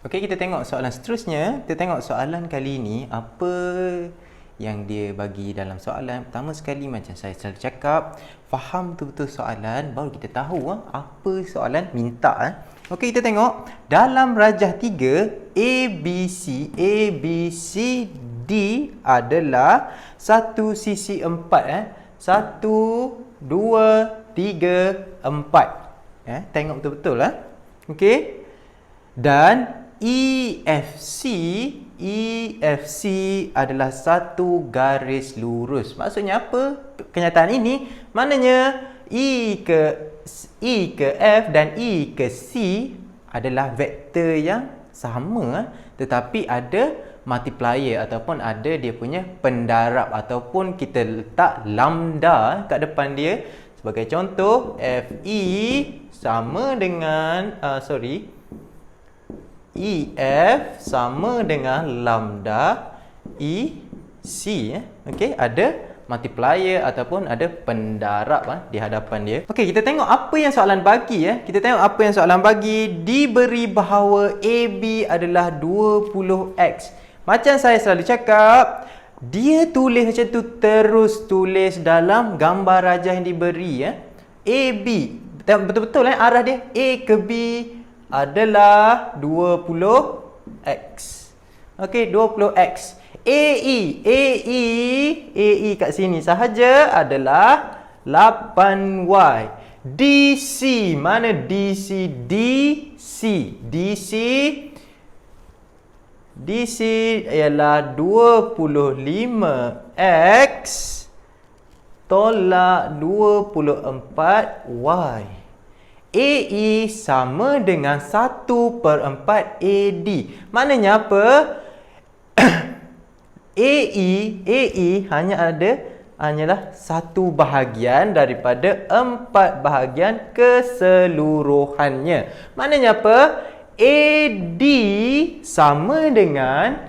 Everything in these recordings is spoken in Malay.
Okey, kita tengok soalan seterusnya. Kita tengok soalan kali ini, apa yang dia bagi dalam soalan. Pertama sekali, macam saya selalu cakap, faham betul-betul soalan, baru kita tahu apa soalan minta. Okey, kita tengok. Dalam rajah 3, A, B, C, D adalah satu sisi 4. 1, 2, 3, 4. Tengok betul-betul. Okey. Dan EFC adalah satu garis lurus. Maksudnya apa? Kenyataan ini maknanya E ke F dan E ke C adalah vektor yang sama, tetapi ada multiplier ataupun ada dia punya pendarab, ataupun kita letak lambda kat depan dia. Sebagai contoh, FE sama dengan EF sama dengan lambda EC. Okey, ada multiplier ataupun ada pendarab di hadapan dia. Okey, kita tengok apa yang soalan bagi. Kita tengok apa yang soalan bagi. Diberi bahawa AB adalah 20x. Macam saya selalu cakap, dia tulis macam tu, terus tulis dalam gambar rajah yang diberi. AB betul-betul arah dia A ke B adalah 20x. Okey, 20x. AE kat sini sahaja adalah 8y. DC, mana DC? DC ialah 25x tolak 24y. AE sama dengan 1/4 AD. Maknanya apa? AE hanyalah satu bahagian daripada 4 bahagian keseluruhannya. Maknanya apa? AD sama dengan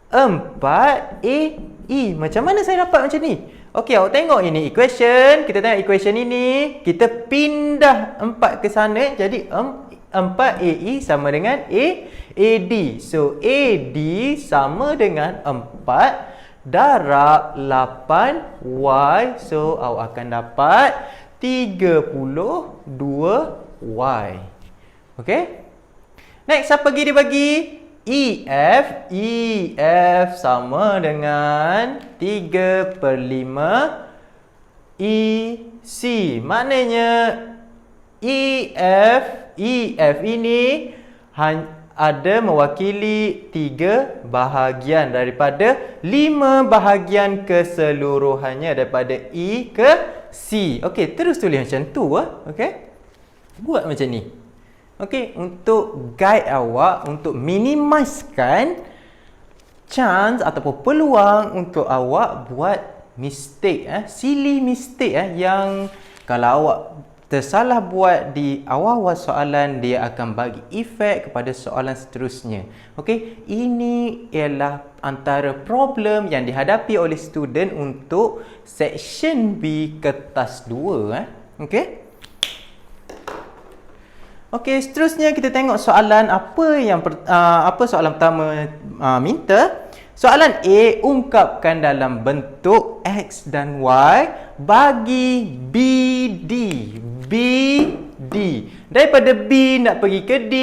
4 AE. Macam mana saya dapat macam ni? Okey, awak tengok ini equation. Kita tengok equation ini. Kita pindah 4 ke sana. Jadi 4 AE sama dengan AD. So, AD sama dengan 4 darab 8Y. So, awak akan dapat 32Y. Okey? Next, apa lagi dia bagi? EF sama dengan 3/5 EC. Maknanya EF ini ada mewakili 3 bahagian daripada 5 bahagian keseluruhannya daripada E ke C. Okey, terus tulis macam tu. Okey, buat macam ni. Okey, untuk guide awak, untuk minimizekan chance ataupun peluang untuk awak buat mistake, silly mistake yang kalau awak tersalah buat di awal-awal soalan, dia akan bagi efek kepada soalan seterusnya. Okey, ini ialah antara problem yang dihadapi oleh student untuk section B kertas 2. Okey. Okey, seterusnya kita tengok soalan apa soalan pertama minta. Soalan A, ungkapkan dalam bentuk X dan Y bagi BD. Daripada B nak pergi ke D,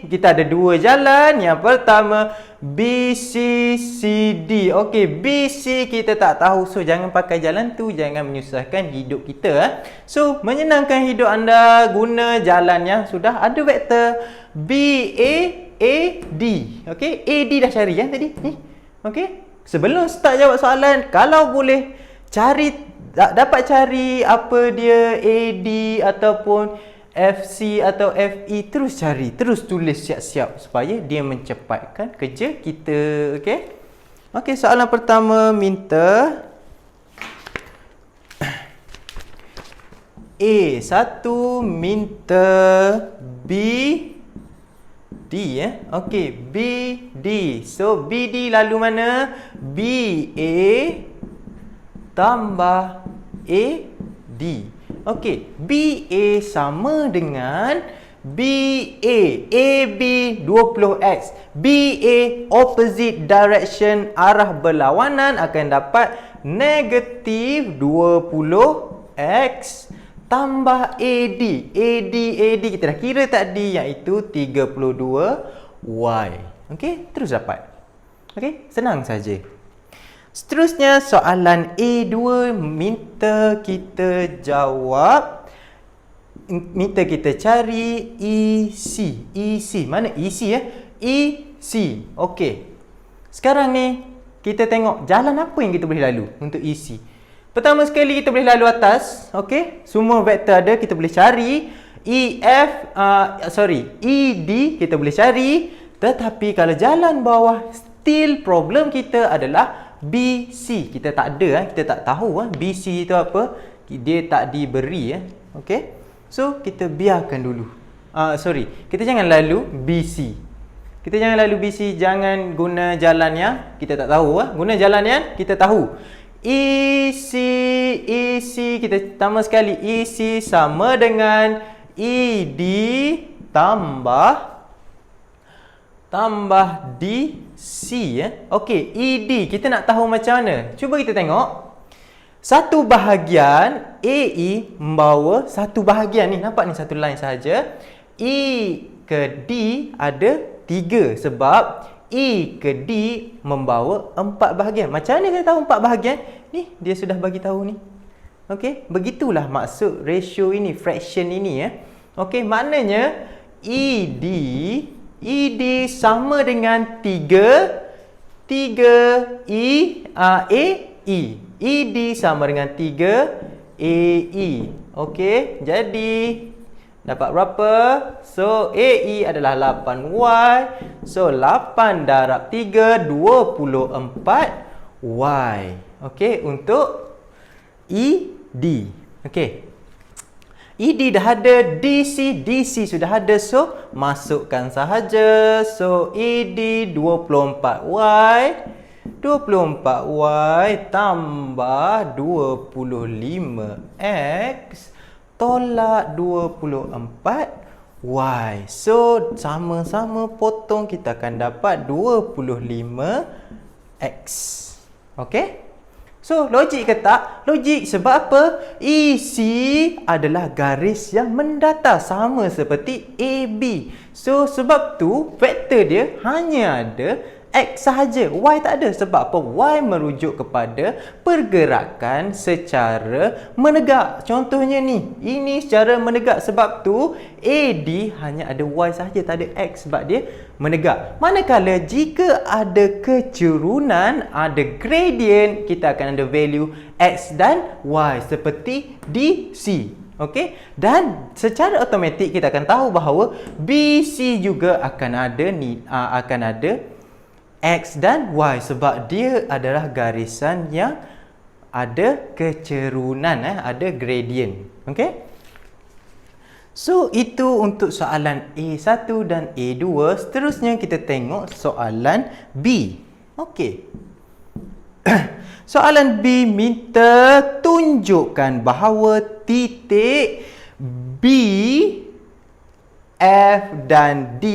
kita ada 2 jalan. Yang pertama BC/CD. Okey, BC kita tak tahu, so jangan pakai jalan tu, jangan menyusahkan hidup kita. So, menyenangkan hidup anda, guna jalan yang sudah ada vektor BAD. Okey, AD dah cari tadi ni. Okey, sebelum start jawab soalan, kalau boleh dapat cari apa dia AD ataupun FC atau FE, terus cari, terus tulis siap-siap supaya dia mencepatkan kerja kita. Okey. Okey, soalan pertama minta A1 minta BD. Okey, BD. So BD lalu mana? BA tambah AD. Okey, BA sama dengan BA, AB 20x. BA opposite direction, arah berlawanan, akan dapat negatif 20x tambah AD. AD kita dah kira tadi, iaitu 32y. Okey, terus dapat. Okey, senang saja. Seterusnya soalan A2 minta kita cari EC. EC mana EC ya? EC. Okey. Sekarang ni kita tengok jalan apa yang kita boleh lalu untuk EC. Pertama sekali kita boleh lalu atas, okey? Semua vektor ada, kita boleh cari. ED kita boleh cari, tetapi kalau jalan bawah still problem kita adalah BC. Kita tak ada, kita tak tahu BC itu apa. Dia tak diberi okey. So kita biarkan dulu. Kita jangan lalu BC. Kita jangan lalu BC, jangan guna jalan yang kita tak tahu. Guna jalan yang kita tahu. EC kita tambah sekali. EC sama dengan ED tambah DC Okey, ED kita nak tahu macam mana. Cuba kita tengok. Satu bahagian AE membawa satu bahagian ni. Nampak ni satu line sahaja. E ke D ada 3 sebab E ke D membawa 4 bahagian. Macam mana saya tahu 4 bahagian? Ni dia sudah bagi tahu ni. Okey, begitulah maksud ratio ini, fraction ini Okey, maknanya ED sama dengan 3 AE. ED sama dengan 3 AE. Okey, jadi dapat berapa? So, AE adalah 8Y. So, 8 darab 3, 24Y. Okey, untuk ED. Okey. ED dah ada, DC sudah ada. So, masukkan sahaja. So, ED 24Y. 24Y tambah 25X tolak 24Y. So, sama-sama potong, kita akan dapat 25X. Okey? So, logik ke tak? Logik sebab apa? EC adalah garis yang mendatar, sama seperti AB. So, sebab tu vektor dia hanya ada X sahaja, Y tak ada. Sebab apa? Y merujuk kepada pergerakan secara menegak. Contohnya ni, ini secara menegak. Sebab tu AD hanya ada Y sahaja, tak ada X sebab dia menegak. Manakala jika ada kecerunan, ada gradient, kita akan ada value X dan Y seperti DC. Okey, dan secara automatik kita akan tahu bahawa BC juga akan ada X dan Y sebab dia adalah garisan yang ada kecerunan, ada gradient. Okey. So, itu untuk soalan A1 dan A2. Seterusnya kita tengok soalan B. Okey. Soalan B minta tunjukkan bahawa titik B, F dan D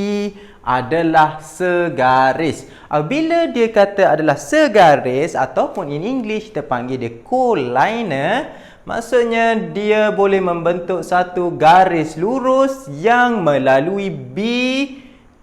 adalah segaris. Bila dia kata adalah segaris, ataupun in English kita panggil dia collinear, maksudnya dia boleh membentuk satu garis lurus yang melalui B,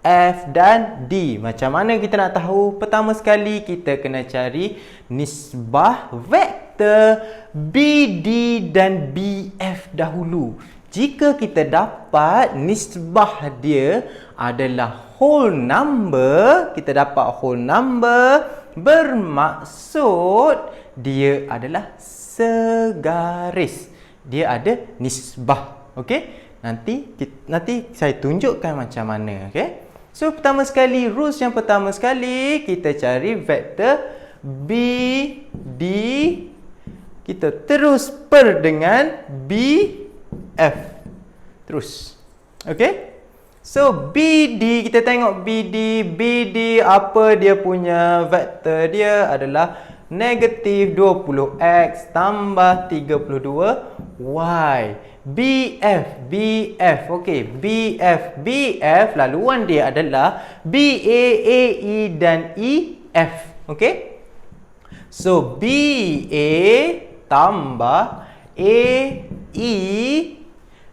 F dan D. Macam mana kita nak tahu? Pertama sekali kita kena cari nisbah vektor BD dan BF dahulu. Jika kita dapat nisbah dia adalah whole number, kita dapat whole number, bermaksud dia adalah segaris. Dia ada nisbah. Okey? Nanti saya tunjukkan macam mana, okey? So, pertama sekali, rules yang pertama sekali, kita cari vektor BD, kita terus per dengan BF. Terus. Okey? So, BD, kita tengok BD apa dia punya vektor dia adalah negatif 20x tambah 32y. BF. Okey, BF laluan dia adalah BA, AE dan EF. Okey. So BA tambah AE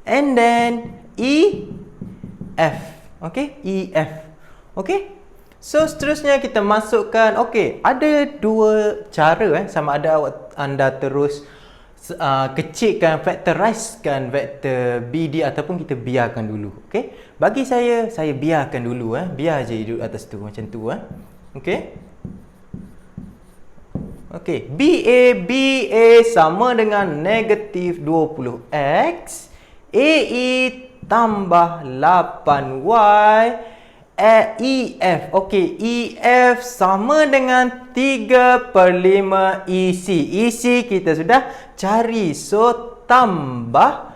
and then EF. Okey, EF. Okey. So seterusnya kita masukkan, okey, ada dua cara sama ada anda terus kecilkan, factorizekan vektor BD ataupun kita biarkan dulu. Okey. Bagi saya biarkan dulu biar je duduk atas tu macam tu Okey. Okey, BA sama dengan negatif 20x, AE tambah 8y, EF. Okey, EF sama dengan 3/5 EC. EC kita sudah cari. So, tambah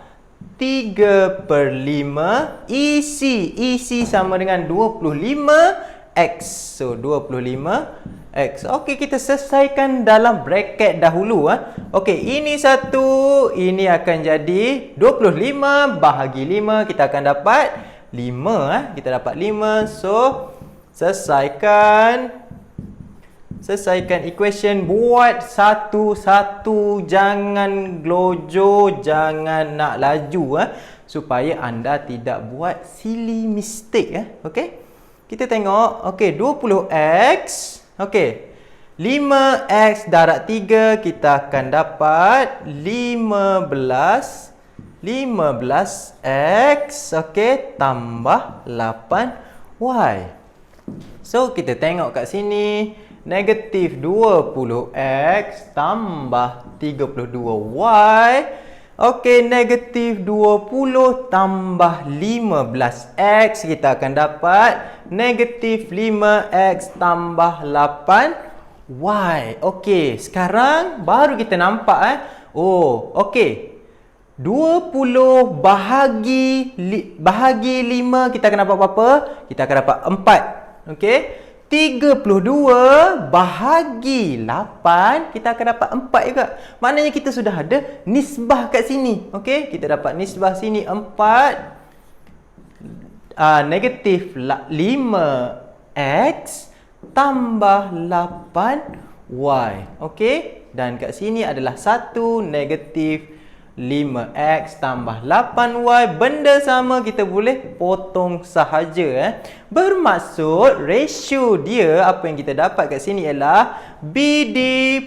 3/5 EC. EC sama dengan 25x. So, 25x. Okey, kita selesaikan dalam bracket dahulu. Okey, ini satu. Ini akan jadi 25 bahagi 5. Kita akan dapat 5 kita dapat 5. So selesaikan equation, buat satu-satu, jangan gelojoh, jangan nak laju supaya anda tidak buat silly mistake okey. Kita tengok, okey, 20x, okey, 5x darab 3 kita akan dapat 15x, okey, tambah 8y. So kita tengok kat sini, negatif 20x tambah 32y. Okey, negatif 20 tambah 15x, kita akan dapat negatif 5x tambah 8y. Okey, sekarang baru kita nampak oh, okey, 20 bahagi 5 kita akan dapat apa? Kita akan dapat 4. Okey. 32 bahagi 8 kita akan dapat 4 juga. Maknanya kita sudah ada nisbah kat sini. Okey, kita dapat nisbah sini 4 negatif 5x tambah 8y. Okey, dan kat sini adalah 1 negatif 5x tambah 8y. Benda sama kita boleh potong sahaja Bermaksud ratio dia, apa yang kita dapat kat sini ialah BD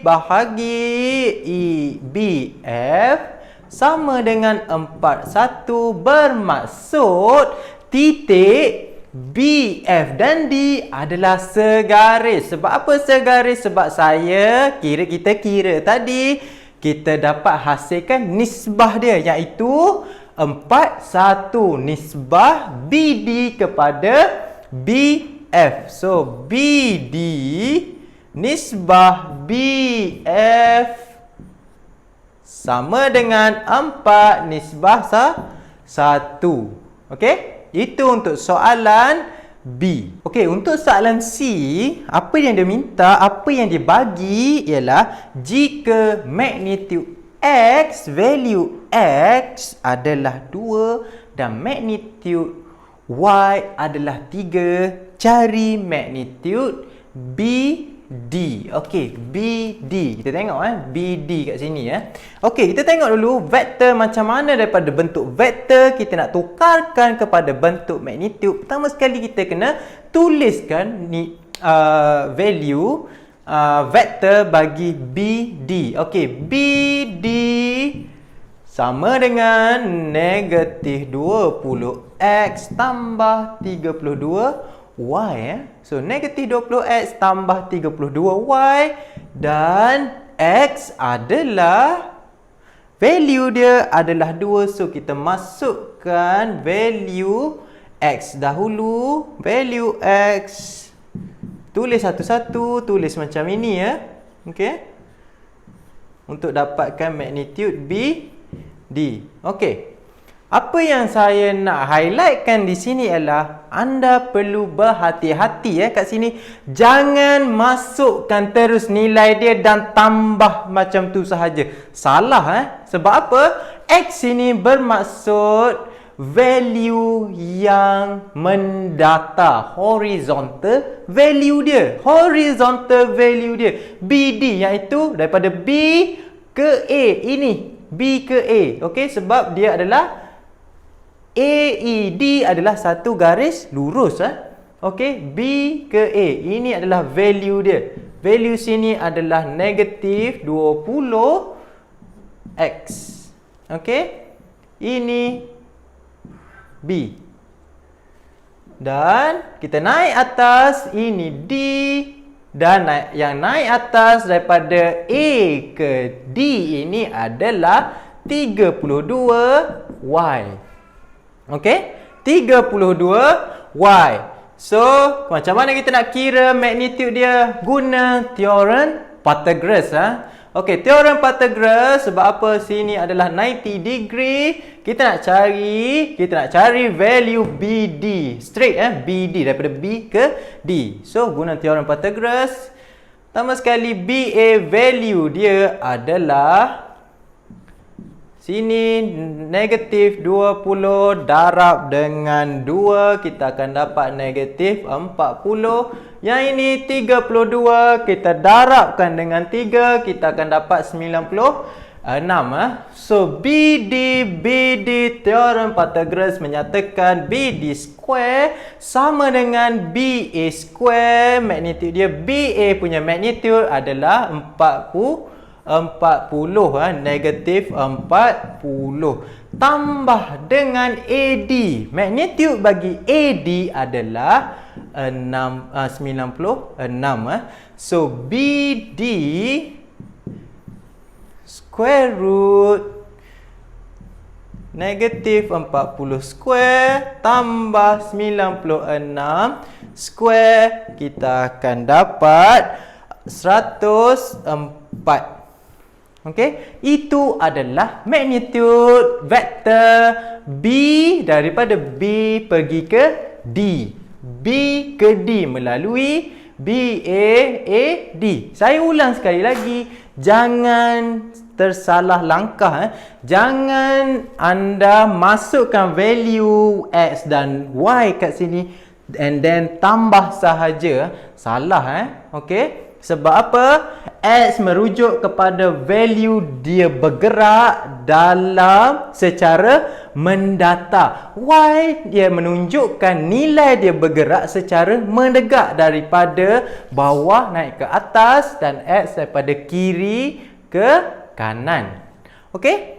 bahagi BF sama dengan 41. Bermaksud titik BF dan D adalah segaris. Sebab apa segaris? Sebab kita kira tadi kita dapat hasilkan nisbah dia, iaitu 41 nisbah BD kepada BF. So BD nisbah BF sama dengan 4 nisbah 1. Okey, itu untuk soalan B. Okey, untuk soalan C, apa yang dia minta, apa yang dia bagi ialah jika magnitude X, value X adalah 2 dan magnitude Y adalah 3, cari magnitude BD. Okey, BD. Kita tengok BD kat sini Okey, kita tengok dulu vektor macam mana daripada bentuk vektor kita nak tukarkan kepada bentuk magnitude. Pertama sekali kita kena tuliskan ni value vektor bagi BD. Okey, BD sama dengan negatif 20x tambah 32y. So, negatif 20x tambah 32y dan x adalah, value dia adalah 2. So, kita masukkan value x dahulu. Value x, tulis satu-satu, tulis macam ini Okey. Untuk dapatkan magnitude BD. Okey. Apa yang saya nak highlightkan di sini ialah anda perlu berhati-hati kat sini. Jangan masukkan terus nilai dia dan tambah macam tu sahaja. Salah Sebab apa? X ini bermaksud value yang mendata, horizontal value dia. Horizontal value dia. BD iaitu daripada B ke A. Ini B ke A. Okey, sebab dia adalah AED adalah satu garis lurus Okey, B ke A. Ini adalah value dia. Value sini adalah negatif 20x. Okey. Ini B. Dan kita naik atas, ini D. Dan yang naik atas daripada A ke D ini adalah 32y. Okey, 32y. So, macam mana kita nak kira magnitude dia? Guna teorem Pythagoras Okey, teorem Pythagoras sebab apa? Sini adalah 90 degree. Kita nak cari value BD. Straight BD daripada B ke D. So, guna teorem Pythagoras. Pertama sekali BA value dia adalah sini negatif 20 darab dengan 2, kita akan dapat negatif 40. Yang ini 32, kita darabkan dengan 3, kita akan dapat 96. So BD teorem Pythagoras menyatakan BD square sama dengan BA square. Magnitude dia, BA punya magnitude adalah 40 negatif 40 tambah dengan AD. Magnitude bagi AD adalah 96 So BD square root negatif 40 square tambah 96 square, kita akan dapat 104. Okey, itu adalah magnitude vektor B daripada B pergi ke D. B ke D melalui BAD. Saya ulang sekali lagi, jangan tersalah langkah. Jangan anda masukkan value X dan Y kat sini and then tambah sahaja. Salah Okey. Sebab apa? X merujuk kepada value dia bergerak dalam secara mendata. Y dia menunjukkan nilai dia bergerak secara menegak daripada bawah naik ke atas dan X daripada kiri ke kanan. Okey?